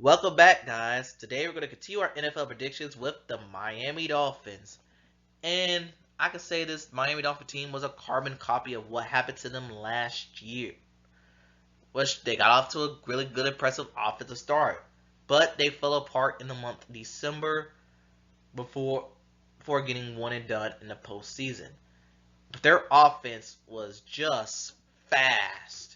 Welcome back, guys. Today we're going to continue our NFL predictions with the Miami Dolphins. And I can say this Miami Dolphin team was a carbon copy of what happened to them last year, which they got off to a really good, impressive offensive start. But they fell apart in the month of December before, before getting one and done in the postseason. But their offense was just fast.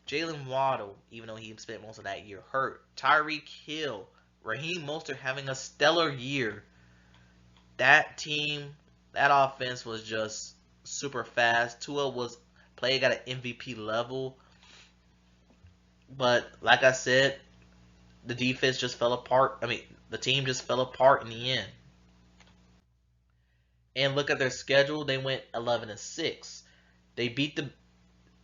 Jalen Waddle, even though he spent most of that year hurt. Tyreek Hill, Raheem Mostert having a stellar year. That team, that offense was just super fast. Tua was playing at an MVP level. But like I said, the defense just fell apart. The team just fell apart in the end. And look at their schedule. They went 11-6. They beat the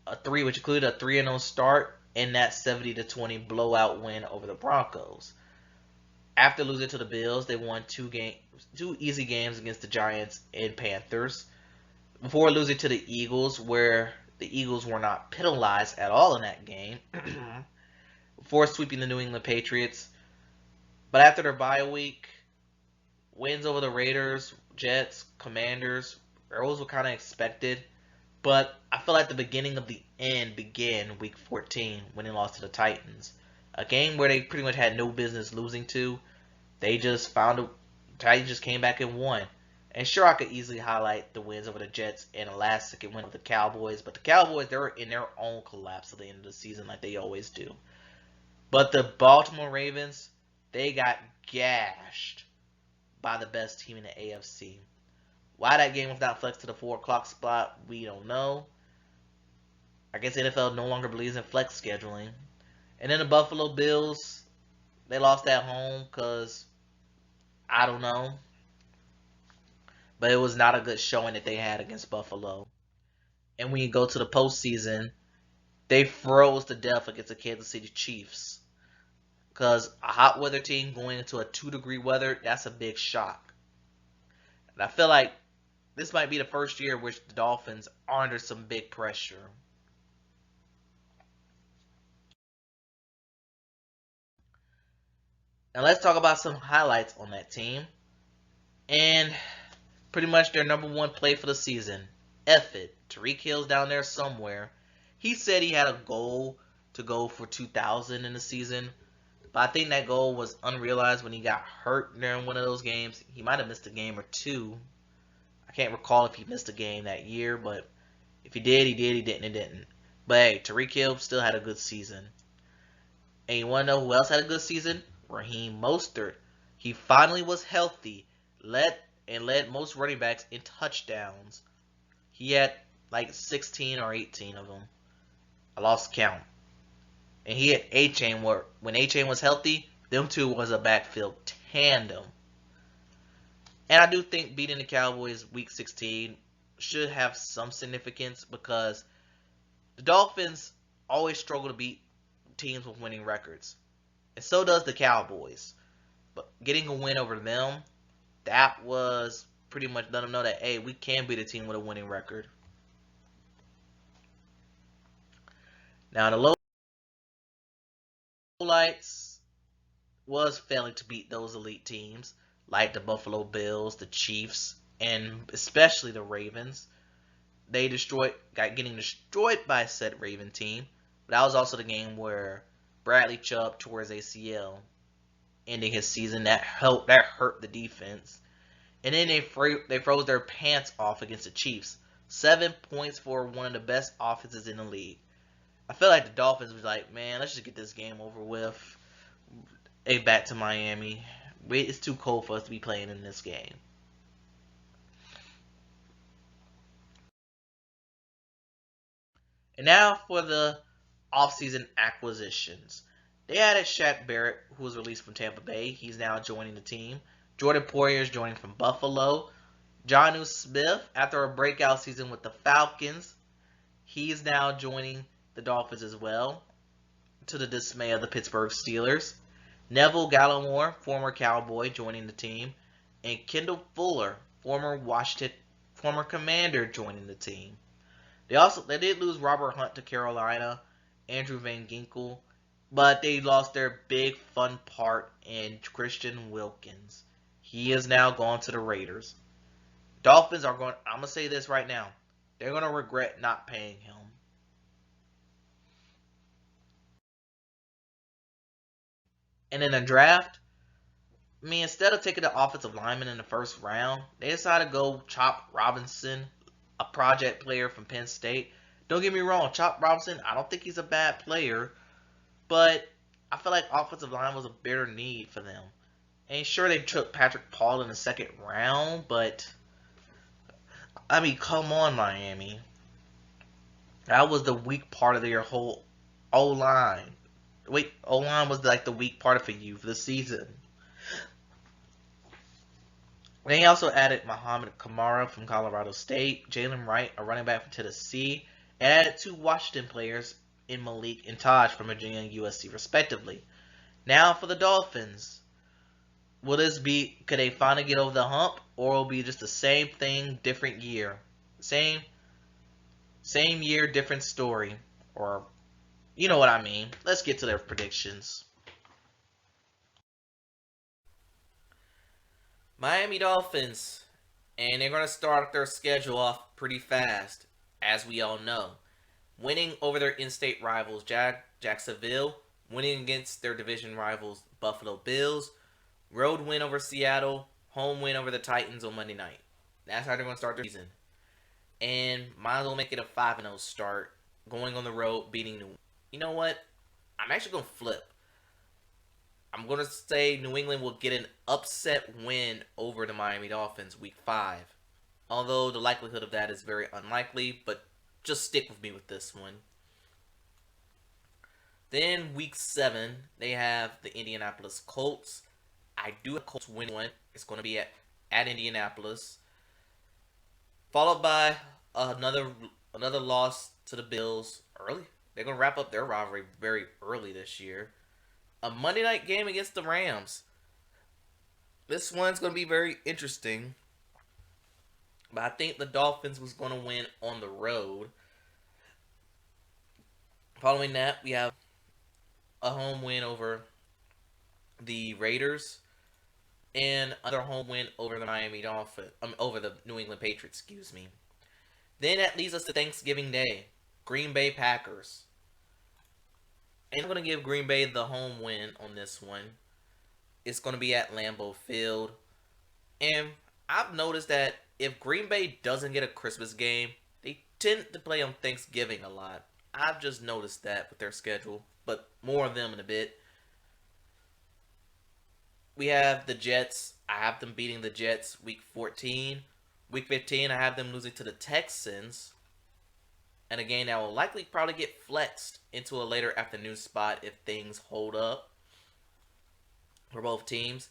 a three, which included a 3-0 start and that 70-20 blowout win over the Broncos. After losing to the Bills, they won two easy games against the Giants and Panthers. Before losing to the Eagles, where the Eagles were not penalized at all in that game. Before sweeping the New England Patriots. But after their bye week, wins over the Raiders, Jets, Commanders, those were kind of expected. But I feel like the beginning of the end began week 14 when they lost to the Titans. A game where they pretty much had no business losing to. They just Titans just came back and won. And sure, I could easily highlight the wins over the Jets and a last second win with the Cowboys. But the Cowboys, they were in their own collapse at the end of the season like they always do. But the Baltimore Ravens, they got gashed by the best team in the AFC. Why that game was not flexed to the 4 o'clock spot, we don't know. I guess the NFL no longer believes in flex scheduling. And then the Buffalo Bills, they lost at home because, I don't know. But it was not a good showing that they had against Buffalo. And when you go to the postseason, they froze to death against the Kansas City Chiefs. Because a hot weather team going into a 2-degree weather, that's a big shock. And I feel like this might be the first year which the Dolphins are under some big pressure. Now let's talk about some highlights on that team. And pretty much their number one play for the season. F it. Tyreek Hill's down there somewhere. He said he had a goal to go for 2,000 in the season. But I think that goal was unrealized when he got hurt during one of those games. He might have missed a game or two. I can't recall if he missed a game that year, but if he did, he did. He didn't, he didn't. But hey, Tyreek Hill still had a good season. And you want to know who else had a good season? Raheem Mostert. He finally was healthy, led most running backs in touchdowns. He had like 16 or 18 of them. I lost count. And he had A-Chain where when A-Chain was healthy, them two was a backfield tandem. And I do think beating the Cowboys week 16 should have some significance because the Dolphins always struggle to beat teams with winning records. And so does the Cowboys. But getting a win over them, that was pretty much let them know that, hey, we can beat a team with a winning record. Now, the lowlights was failing to beat those elite teams like the Buffalo Bills, the Chiefs, and especially the Ravens. They got getting destroyed by said Raven team. But that was also the game where Bradley Chubb tore his ACL, ending his season. That hurt the defense. And then they froze their pants off against the Chiefs. 7 points for one of the best offenses in the league. I feel like the Dolphins was like, man, let's just get this game over with. Hey, back to Miami. It's too cold for us to be playing in this game. And now for the offseason acquisitions. They added Shaq Barrett, who was released from Tampa Bay. He's now joining the team. Jordan Poyer is joining from Buffalo. Jonnu Smith, after a breakout season with the Falcons, he's now joining the Dolphins as well, to the dismay of the Pittsburgh Steelers. Neville Gallimore, former Cowboy, joining the team. And Kendall Fuller, former Commander, joining the team. They did lose Robert Hunt to Carolina, Andrew Van Ginkel, But they lost their big fun part in Christian Wilkins. He is now gone to the Raiders. Dolphins are going. I'm gonna say this right now. They're gonna regret not paying him. And in the draft, I mean, instead of taking the offensive lineman in the first round, they decided to go Chop Robinson, a project player from Penn State. Don't get me wrong, Chop Robinson, I don't think he's a bad player, but I feel like offensive line was a bigger need for them. And sure, they took Patrick Paul in the second round, but I mean, come on, Miami. That was the weak part of their whole O line. Wait, O line was like the weak part for you for the season. They also added Muhammad Kamara from Colorado State, Jalen Wright, a running back from Tennessee, and added two Washington players in Malik and Taj from Virginia and USC respectively. Now for the Dolphins. Will this be, could they finally get over the hump, or will it be just the same thing, different year? Same year, different story. Or, you know what I mean. Let's get to their predictions. Miami Dolphins. And they're going to start their schedule off pretty fast, as we all know. Winning over their in-state rivals, Jacksonville. Winning against their division rivals, Buffalo Bills. Road win over Seattle. Home win over the Titans on Monday night. That's how they're going to start their season. And might as well make it a 5-0 start. Going on the road, beating New England. You know what? I'm actually going to flip. I'm going to say New England will get an upset win over the Miami Dolphins week 5. Although the likelihood of that is very unlikely, but just stick with me with this one. Then week 7, they have the Indianapolis Colts. I do have Colts win one. It's going to be at Indianapolis. Followed by another loss to the Bills early. They're going to wrap up their rivalry very early this year. A Monday night game against the Rams. This one's going to be very interesting. But I think the Dolphins was going to win on the road. Following that, we have a home win over the Raiders. And another home win over the Miami Dolphins. Over the New England Patriots, excuse me. Then that leads us to Thanksgiving Day. Green Bay Packers. And I'm going to give Green Bay the home win on this one. It's going to be at Lambeau Field. And I've noticed that if Green Bay doesn't get a Christmas game, they tend to play on Thanksgiving a lot. I've just noticed that with their schedule. But more of them in a bit. We have the Jets. I have them beating the Jets week 14. Week 15, I have them losing to the Texans. And again, that will likely probably get flexed into a later afternoon spot if things hold up for both teams.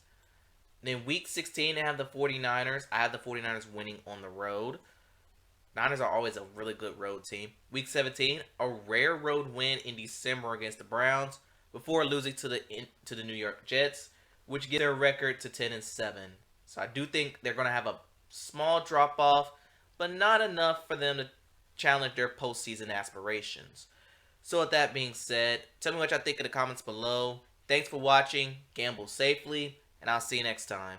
Then week 16, I have the 49ers. I have the 49ers winning on the road. Niners are always a really good road team. Week 17, a rare road win in December against the Browns before losing to the New York Jets, which get their record to 10-7. So I do think they're going to have a small drop-off, but not enough for them to challenge their postseason aspirations. So with that being said, tell me what y'all think in the comments below. Thanks for watching, gamble safely, and I'll see you next time.